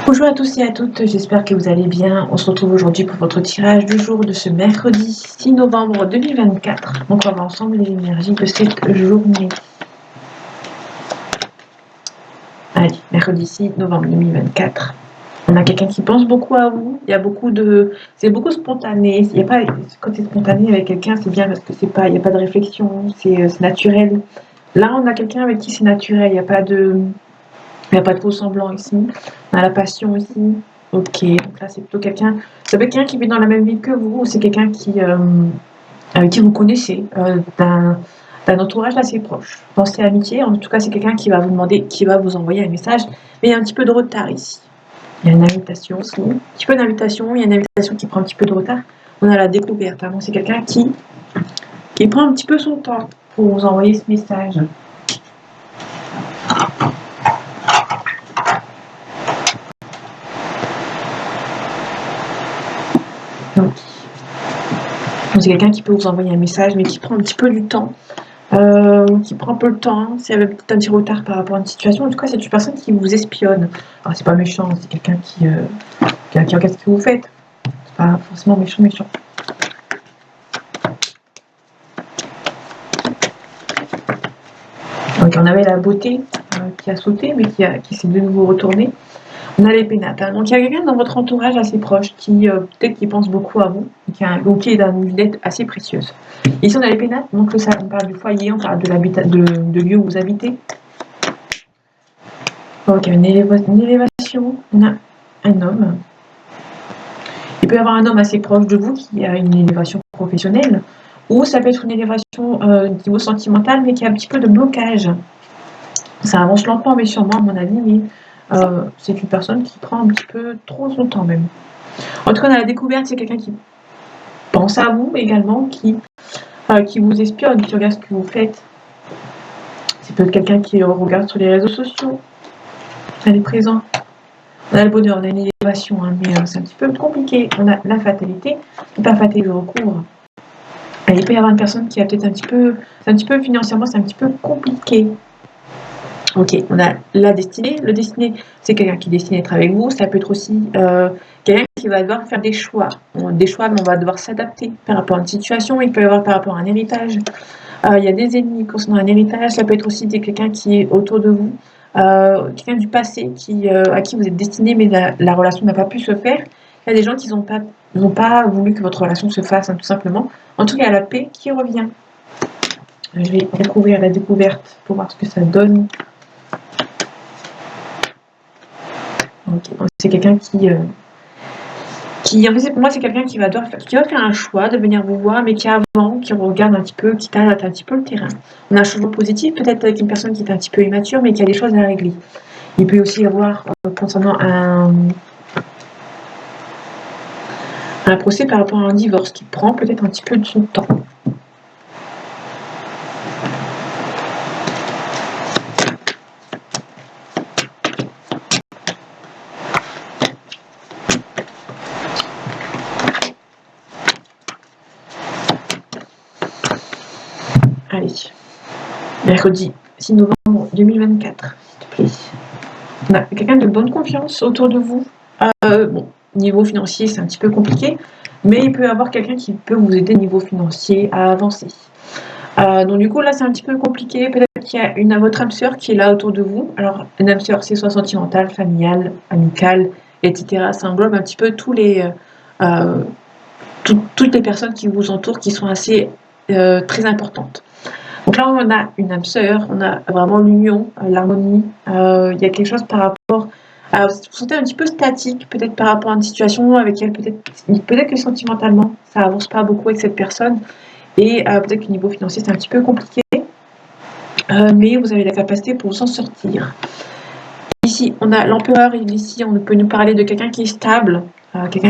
Bonjour à tous et à toutes, j'espère que vous allez bien. On se retrouve aujourd'hui pour votre tirage du jour de ce mercredi 6 novembre 2024. Donc on va voir ensemble les énergies de cette journée. Allez, mercredi 6 novembre 2024. On a quelqu'un qui pense beaucoup à vous. Il y a beaucoup de... C'est beaucoup spontané. Il y a pas... Quand c'est spontané avec quelqu'un, c'est bien parce que il n'y a pas de réflexion, c'est naturel. Là, on a quelqu'un avec qui c'est naturel. Il n'y a pas de faux semblant ici. On a la passion ici. Ok, donc là c'est plutôt quelqu'un. Ça peut être quelqu'un qui vit dans la même ville que vous, ou c'est quelqu'un avec qui vous connaissez, d'un entourage assez proche. Pensez amitié, en tout cas c'est quelqu'un qui va vous demander, qui va vous envoyer un message, mais il y a un petit peu de retard ici. Il y a une invitation aussi, un petit peu d'invitation, il y a une invitation qui prend un petit peu de retard. On a la découverte, hein. C'est quelqu'un qui prend un petit peu son temps pour vous envoyer ce message. Donc, c'est quelqu'un qui peut vous envoyer un message, mais qui prend un petit peu du temps. Qui prend un peu le temps, s'il y avait peut-être un petit retard par rapport à une situation. En tout cas, c'est une personne qui vous espionne. Alors, c'est pas méchant, c'est quelqu'un qui regarde ce que vous faites. C'est pas forcément méchant. Donc, on avait la beauté qui a sauté, mais qui s'est de nouveau retournée. On a les pénates. Hein. Donc, il y a quelqu'un dans votre entourage assez proche qui peut-être qui pense beaucoup à vous, qui est d'une aide assez précieuse. Ici, on a les pénates. Donc, ça, on parle du foyer, on parle de lieu où vous habitez. Donc, une élévation. On a un homme. Il peut y avoir un homme assez proche de vous qui a une élévation professionnelle, ou ça peut être une élévation niveau sentimental, mais qui a un petit peu de blocage. Ça avance lentement, mais sûrement, à mon avis, mais c'est une personne qui prend un petit peu trop son temps même. En tout cas, on a la découverte, c'est quelqu'un qui pense à vous également, qui vous espionne, qui regarde ce que vous faites. C'est peut-être quelqu'un qui regarde sur les réseaux sociaux. Elle est présente. On a le bonheur, on a une élévation, hein, mais c'est un petit peu compliqué. On a la fatalité, la fatalité recouvre. Et il peut y avoir une personne qui a peut-être c'est un petit peu financièrement, c'est un petit peu compliqué. Ok, on a la destinée. Le destiné, c'est quelqu'un qui est destiné à être avec vous. Ça peut être aussi quelqu'un qui va devoir faire des choix. Des choix, mais on va devoir s'adapter par rapport à une situation. Il peut y avoir par rapport à un héritage. Il y a des ennemis concernant un héritage. Ça peut être aussi quelqu'un qui est autour de vous. Quelqu'un du passé à qui vous êtes destiné, mais la relation n'a pas pu se faire. Il y a des gens qui n'ont pas voulu que votre relation se fasse, hein, tout simplement. En tout cas, il y a la paix qui revient. Je vais découvrir la découverte pour voir ce que ça donne. Okay. C'est quelqu'un en fait, pour moi, c'est quelqu'un qui va faire un choix de venir vous voir, mais qui regarde un petit peu, qui tâte un petit peu le terrain. On a un changement positif, peut-être avec une personne qui est un petit peu immature, mais qui a des choses à régler. Il peut aussi y avoir, concernant un procès par rapport à un divorce, qui prend peut-être un petit peu de son temps. Allez, mercredi 6 novembre 2024, s'il te plaît. On a quelqu'un de bonne confiance autour de vous. Bon, niveau financier, c'est un petit peu compliqué, mais il peut y avoir quelqu'un qui peut vous aider niveau financier à avancer. Donc du coup, là, c'est un petit peu compliqué. Peut-être qu'il y a votre âme sœur qui est là autour de vous. Alors, une âme sœur, c'est soit sentimentale, familiale, amicale, etc. Ça englobe un petit peu toutes les personnes qui vous entourent, qui sont assez très importantes. Donc là, on a une âme sœur, on a vraiment l'union, l'harmonie. Il y a quelque chose par rapport à... Vous vous sentez un petit peu statique, peut-être par rapport à une situation avec elle, peut-être que sentimentalement, ça avance pas beaucoup avec cette personne. Et peut-être que niveau financier, c'est un petit peu compliqué. Mais vous avez la capacité pour s'en sortir. Ici, on a l'empereur. Ici, on peut nous parler de quelqu'un qui est stable. Qui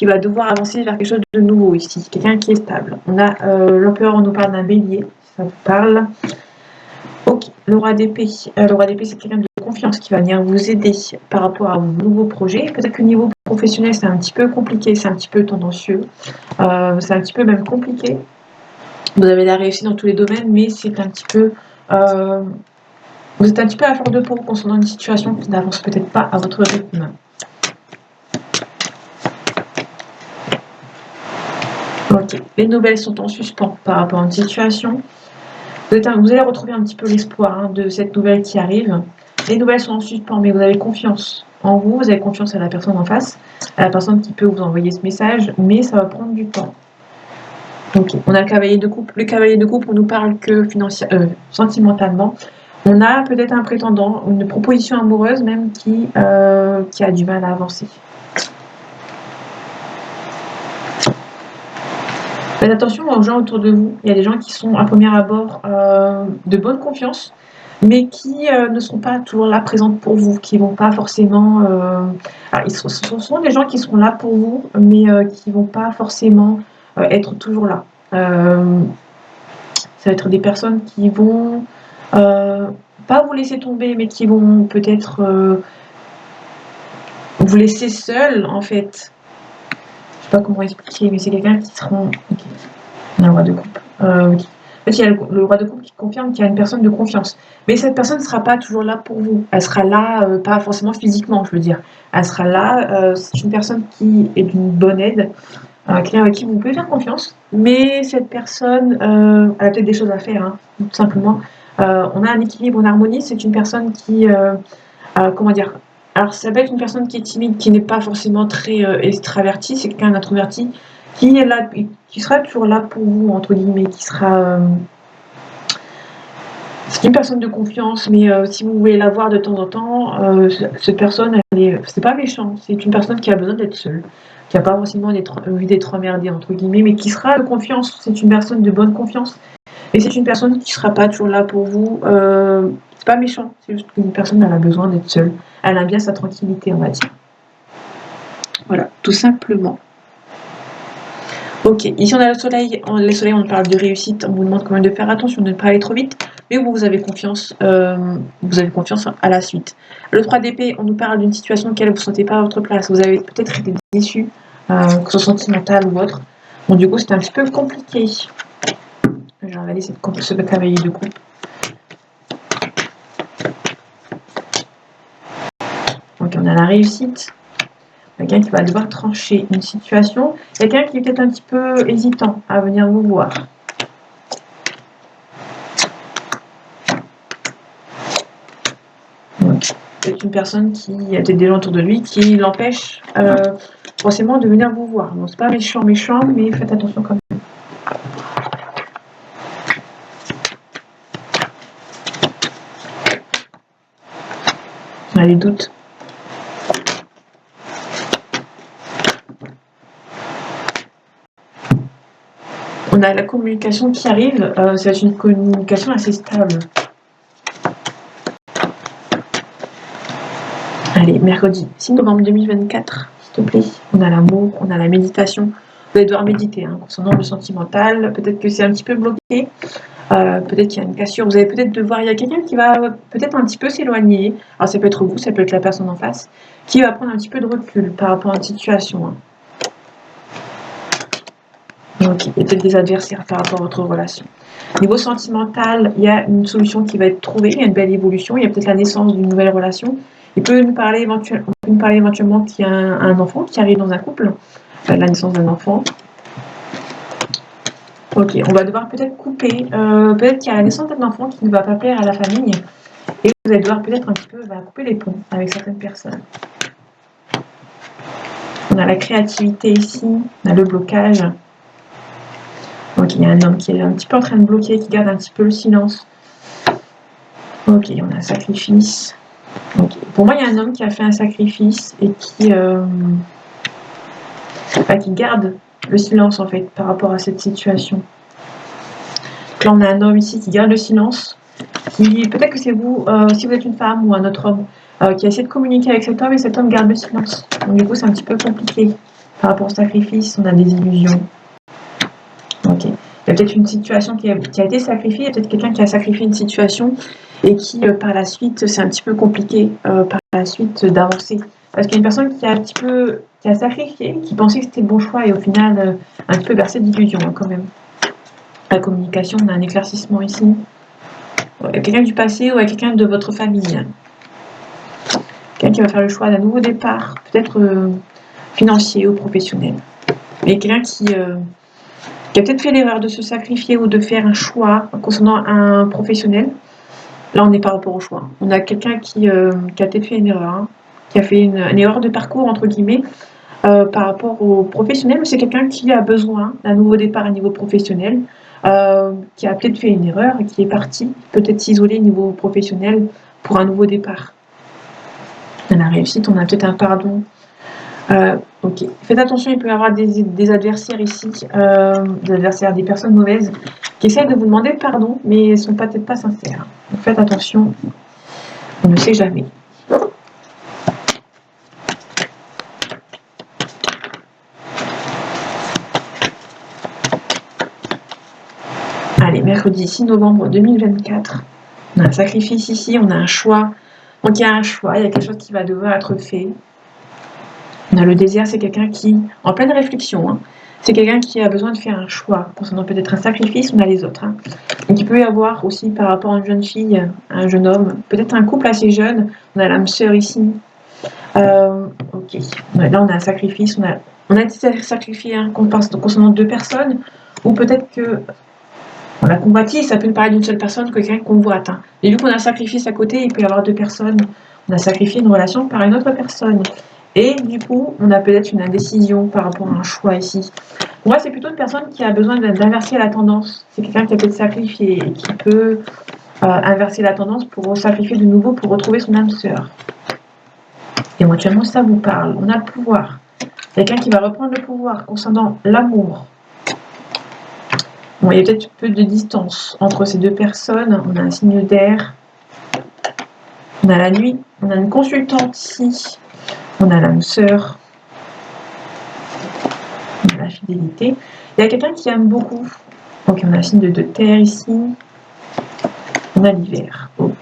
va devoir avancer vers quelque chose de nouveau ici. Quelqu'un qui est stable. On a l'empereur, on nous parle d'un bélier. Ça vous parle. Ok, le roi d'épée. Le roi d'épée, c'est quelqu'un de confiance qui va venir vous aider par rapport à vos nouveaux projets. Peut-être que niveau professionnel, c'est un petit peu compliqué, c'est un petit peu tendancieux. C'est un petit peu même compliqué. Vous avez la réussite dans tous les domaines, mais c'est un petit peu Vous êtes un petit peu à fleur de peau concernant une situation qui n'avance peut-être pas à votre rythme. Ok, les nouvelles sont en suspens par rapport à une situation. Vous allez retrouver un petit peu l'espoir de cette nouvelle qui arrive. Les nouvelles sont en suspens, mais vous avez confiance en vous, vous avez confiance à la personne en face, à la personne qui peut vous envoyer ce message, mais ça va prendre du temps. Ok, on a le cavalier de coupe. Le cavalier de coupe, on nous parle que sentimentalement. On a peut-être un prétendant, une proposition amoureuse même qui a du mal à avancer. Faites attention aux gens autour de vous. Il y a des gens qui sont à premier abord de bonne confiance, mais qui ne seront pas toujours là présentes pour vous, qui vont pas forcément... ce sont des gens qui seront là pour vous, mais qui vont pas forcément être toujours là. Ça va être des personnes qui vont pas vous laisser tomber, mais qui vont peut-être vous laisser seul, en fait. Je sais pas comment expliquer, mais c'est quelqu'un qui seront... Okay. On a le roi de coupe. En fait, il y a le roi de coupe qui confirme qu'il y a une personne de confiance. Mais cette personne ne sera pas toujours là pour vous. Elle sera là, pas forcément physiquement, je veux dire. Elle sera là, c'est une personne qui est d'une bonne aide, quelqu'un avec qui vous pouvez faire confiance. Mais cette personne, elle a peut-être des choses à faire, hein, tout simplement. On a un équilibre, une harmonie. C'est une personne qui... comment dire? Alors, ça peut être une personne qui est timide, qui n'est pas forcément très extravertie. C'est quelqu'un d'introverti qui est là, qui sera toujours là pour vous, entre guillemets, qui sera... c'est une personne de confiance, mais si vous voulez la voir de temps en temps, cette personne, c'est pas méchant, c'est une personne qui a besoin d'être seule, qui n'a pas forcément envie d'être emmerdée, entre guillemets, mais qui sera de confiance, c'est une personne de bonne confiance, et c'est une personne qui sera pas toujours là pour vous, c'est pas méchant, c'est juste qu'une personne, elle a besoin d'être seule, elle a bien sa tranquillité, on va dire. Voilà, tout simplement. Ok, ici on a le soleil, on parle de réussite, on vous demande quand même de faire attention, de ne pas aller trop vite, mais vous avez confiance à la suite. Le 3 d'épée, on nous parle d'une situation dans laquelle vous ne vous sentez pas à votre place, vous avez peut-être été déçu, que ce soit sentimental ou autre. Bon, du coup, c'est un petit peu compliqué. Je vais regarder ce cavalier de coupe. Donc on a la réussite. Quelqu'un qui va devoir trancher une situation, quelqu'un qui est peut-être un petit peu hésitant à venir vous voir. C'est une personne qui a peut-être des gens autour de lui qui l'empêche forcément de venir vous voir. Donc c'est pas méchant, mais faites attention quand même. On a des doutes. On a la communication qui arrive, c'est une communication assez stable. Allez, mercredi 6 novembre 2024, s'il te plaît. On a l'amour, on a la méditation. Vous allez devoir méditer concernant le sentimental. Peut-être que c'est un petit peu bloqué. Peut-être qu'il y a une cassure. Vous allez peut-être devoir... Il y a quelqu'un qui va peut-être un petit peu s'éloigner. Alors ça peut être vous, ça peut être la personne en face, qui va prendre un petit peu de recul par rapport à une situation. Donc, il y a peut-être des adversaires par rapport à votre relation. Niveau sentimental, il y a une solution qui va être trouvée, il y a une belle évolution, il y a peut-être la naissance d'une nouvelle relation. Il peut nous parler éventuellement qu'il y a un enfant qui arrive dans un couple, la naissance d'un enfant. Ok, on va devoir peut-être couper, peut-être qu'il y a la naissance d'un enfant qui ne va pas plaire à la famille, et vous allez devoir peut-être un petit peu couper les ponts avec certaines personnes. On a la créativité ici, on a le blocage. Ok, il y a un homme qui est un petit peu en train de bloquer, qui garde un petit peu le silence. Ok, on a un sacrifice. Okay. Pour moi, il y a un homme qui a fait un sacrifice et qui garde le silence en fait par rapport à cette situation. Donc là, on a un homme ici qui garde le silence. Peut-être que c'est vous, si vous êtes une femme ou un autre homme, qui a essayé de communiquer avec cet homme et cet homme garde le silence. Donc du coup, c'est un petit peu compliqué par rapport au sacrifice. On a des illusions. Ok. Il y a peut-être une situation qui a été sacrifiée, il y a peut-être quelqu'un qui a sacrifié une situation et qui, par la suite, c'est un petit peu compliqué par la suite d'avancer. Parce qu'il y a une personne qui a sacrifié, qui pensait que c'était le bon choix et au final, un petit peu bercé d'illusions quand même. La communication, on a un éclaircissement ici. quelqu'un du passé ou à quelqu'un de votre famille. Quelqu'un qui va faire le choix d'un nouveau départ, peut-être financier ou professionnel. Et quelqu'un qui a peut-être fait l'erreur de se sacrifier ou de faire un choix concernant un professionnel. Là, on n'est pas rapport au choix. On a quelqu'un qui a peut-être fait une erreur, hein, qui a fait une erreur de parcours, entre guillemets, par rapport au professionnel, mais c'est quelqu'un qui a besoin d'un nouveau départ à niveau professionnel, qui a peut-être fait une erreur et qui est parti peut-être s'isoler au niveau professionnel pour un nouveau départ. On a la réussite, on a peut-être un pardon. Ok. Faites attention, il peut y avoir des adversaires ici, des adversaires, des personnes mauvaises qui essaient de vous demander pardon, mais elles ne sont peut-être pas sincères. Donc faites attention, on ne sait jamais. Allez, mercredi 6 novembre 2024. On a un sacrifice ici, on a un choix. Donc il y a un choix, il y a quelque chose qui va devoir être fait. On a le désir, c'est quelqu'un qui, en pleine réflexion, hein, c'est quelqu'un qui a besoin de faire un choix concernant peut-être un sacrifice, on a les autres. Hein. Donc il peut y avoir aussi par rapport à une jeune fille, un jeune homme, peut-être un couple assez jeune, on a l'âme sœur ici. Ok, là on a un sacrifice, on a été sacrifié hein, concernant deux personnes, ou peut-être que la convoitise, ça peut parler d'une seule personne, quelqu'un qu'on convoite. Hein. Et vu qu'on a un sacrifice à côté, il peut y avoir deux personnes, on a sacrifié une relation par une autre personne. Et du coup, on a peut-être une indécision par rapport à un choix ici. Pour moi, c'est plutôt une personne qui a besoin d'inverser la tendance. C'est quelqu'un qui a peut-être sacrifié et qui peut inverser la tendance pour sacrifier de nouveau pour retrouver son âme sœur. Éventuellement, ça vous parle. On a le pouvoir. Quelqu'un qui va reprendre le pouvoir concernant l'amour. Bon, il y a peut-être un peu de distance entre ces deux personnes. On a un signe d'air. On a la nuit. On a une consultante ici. On a l'âme sœur. On a la fidélité. Il y a quelqu'un qui aime beaucoup. Donc on a un signe de terre ici. On a l'hiver. Okay.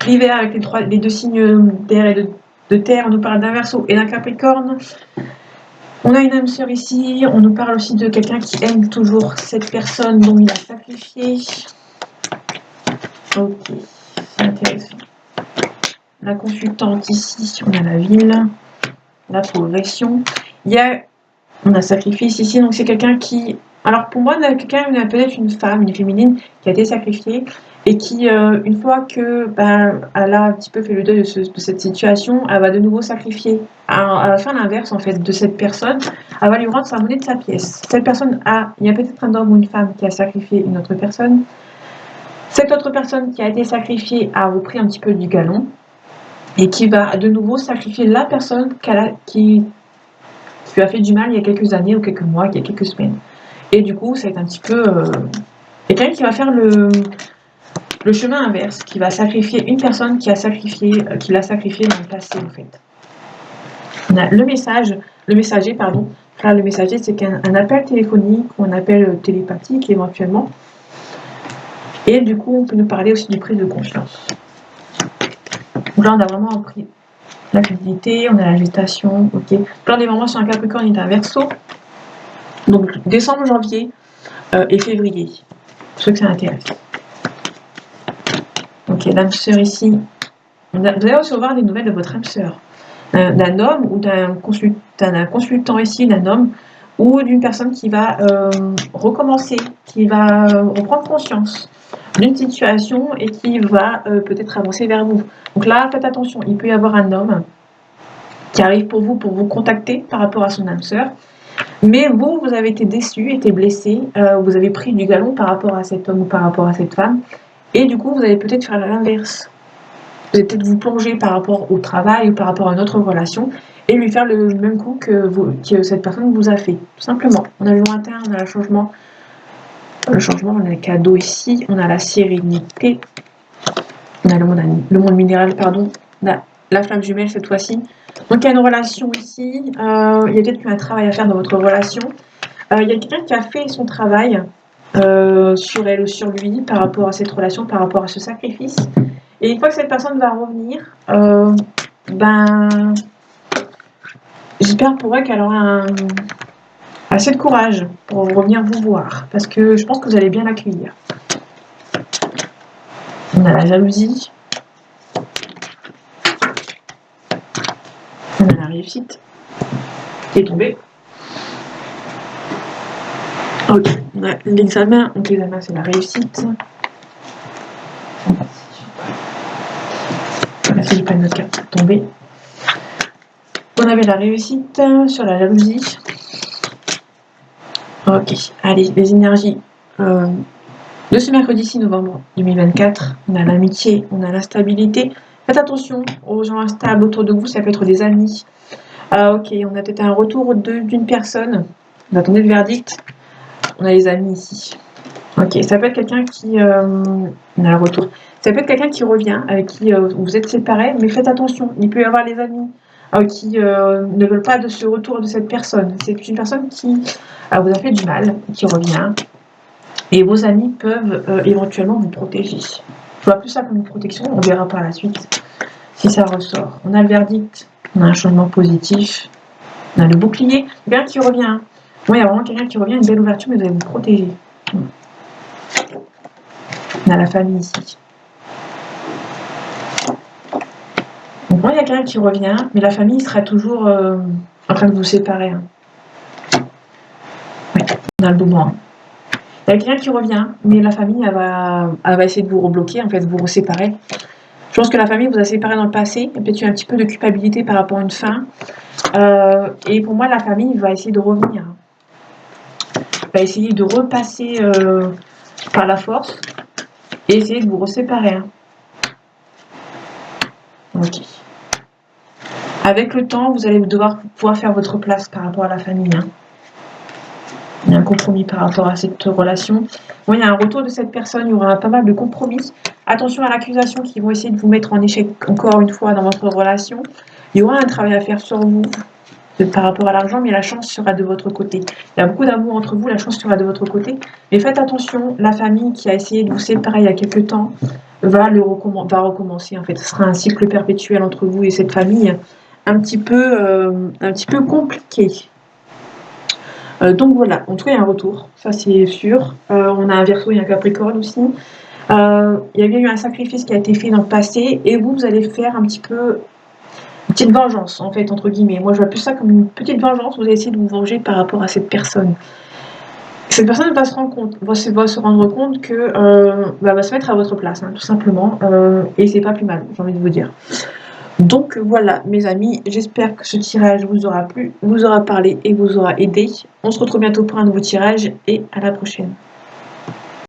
L'hiver avec les deux signes d'air et de terre, on nous parle d'un Verseau et d'un Capricorne. On a une âme sœur ici. On nous parle aussi de quelqu'un qui aime toujours cette personne dont il a sacrifié. Ok, c'est intéressant. La consultante ici, on a la ville, la progression. On a sacrifice ici, donc c'est quelqu'un qui... Alors pour moi, on a peut-être une femme, une féminine, qui a été sacrifiée et qui, une fois que elle a un petit peu fait le deuil de cette situation, elle va de nouveau sacrifier. Elle va faire l'inverse en fait de cette personne. Elle va lui rendre sa monnaie de sa pièce. Cette personne il y a peut-être un homme ou une femme qui a sacrifié une autre personne. Cette autre personne qui a été sacrifiée a repris un petit peu du galon et qui va de nouveau sacrifier la personne qui lui a fait du mal il y a quelques années ou quelques mois, il y a quelques semaines. Et du coup, ça va être un petit peu... quelqu'un qui va faire le chemin inverse, qui va sacrifier une personne qui l'a sacrifié dans le passé, en fait. On a le messager, pardon. Là, le messager, c'est un appel téléphonique ou un appel télépathique, éventuellement. Et du coup, on peut nous parler aussi du prix de conscience. Donc là, on a vraiment appris la fidélité, on a la gestation, ok. Là, on est vraiment sur un Capricorne et un Verseau. Donc, décembre, janvier et février. Pour ceux que ça intéresse. Ok, l'âme sœur ici. Vous allez recevoir des nouvelles de votre âme sœur. D'un homme ou d'un consultant ici, d'un homme ou d'une personne qui va recommencer, qui va reprendre conscience d'une situation et qui va peut-être avancer vers vous. Donc là, faites attention, il peut y avoir un homme qui arrive pour vous contacter par rapport à son âme sœur, mais vous avez été déçu, été blessé, vous avez pris du galon par rapport à cet homme ou par rapport à cette femme, et du coup, vous allez peut-être faire l'inverse. Vous allez peut-être vous plonger par rapport au travail ou par rapport à une autre relation et lui faire le même coup que cette personne vous a fait. Tout simplement. On a le lointain, on a le changement. Le changement, on a le cadeau ici, on a la sérénité, on a le monde minéral, pardon, on a la flamme jumelle cette fois-ci. Donc il y a une relation ici, il y a peut-être un travail à faire dans votre relation. Il y a quelqu'un qui a fait son travail sur elle ou sur lui par rapport à cette relation, par rapport à ce sacrifice. Et une fois que cette personne va revenir, j'espère pour elle qu'elle aura assez de courage pour revenir vous voir. Parce que je pense que vous allez bien l'accueillir. On a la jalousie. On a la réussite qui est tombée. Ok, on a l'examen. Donc l'examen, c'est la réussite. Si j'ai pas une autre carte tombée. On avait la réussite sur la jalousie. Ok, allez, les énergies de ce mercredi 6 novembre 2024. On a l'amitié, on a l'instabilité. Faites attention aux gens instables autour de vous, ça peut être des amis. Ok, on a peut-être un retour d'une personne. On attendait le verdict. On a les amis ici. Ok, ça peut être quelqu'un qui... on a le retour. Ça peut être quelqu'un qui revient, avec qui vous êtes séparés, mais faites attention. Il peut y avoir les amis qui ne veulent pas de ce retour de cette personne. C'est une personne qui vous a fait du mal, qui revient. Et vos amis peuvent éventuellement vous protéger. Je vois plus ça comme une protection, on verra par la suite si ça ressort. On a le verdict, on a un changement positif, on a le bouclier, quelqu'un qui revient. Moi, il y a vraiment quelqu'un qui revient, une belle ouverture, mais vous allez vous protéger. On a la famille ici. Donc moi, il y a quelqu'un qui revient, mais la famille sera toujours en train de vous séparer. Hein. Oui, on a le boomerang. Il y a quelqu'un qui revient, mais la famille, elle va essayer de vous rebloquer, en fait, de vous séparer. Je pense que la famille vous a séparé dans le passé. Il y a peut-être eu un petit peu de culpabilité par rapport à une fin. Et pour moi, la famille va essayer de revenir. Va essayer de repasser par la force et essayer de vous séparer. Hein. Ok. Avec le temps, vous allez devoir pouvoir faire votre place par rapport à la famille. Hein. Il y a un compromis par rapport à cette relation. Bon, il y a un retour de cette personne, il y aura pas mal de compromis. Attention à l'accusation qui vont essayer de vous mettre en échec encore une fois dans votre relation. Il y aura un travail à faire sur vous par rapport à l'argent, mais la chance sera de votre côté. Il y a beaucoup d'amour entre vous, la chance sera de votre côté. Mais faites attention, la famille qui a essayé de vous séparer il y a quelques temps va recommencer. En fait, ce sera un cycle perpétuel entre vous et cette famille, un petit peu compliqué. Donc voilà, en tout cas il y a un retour, ça c'est sûr. On a un Verseau et un Capricorne aussi. Il y a bien eu un sacrifice qui a été fait dans le passé et vous allez faire un petit peu une petite vengeance en fait entre guillemets. Moi je vois plus ça comme une petite vengeance, vous allez essayer de vous venger par rapport à cette personne. Cette personne va se rendre compte que va se mettre à votre place, hein, tout simplement, et c'est pas plus mal, j'ai envie de vous dire. Donc voilà, mes amis, j'espère que ce tirage vous aura plu, vous aura parlé et vous aura aidé. On se retrouve bientôt pour un nouveau tirage et à la prochaine.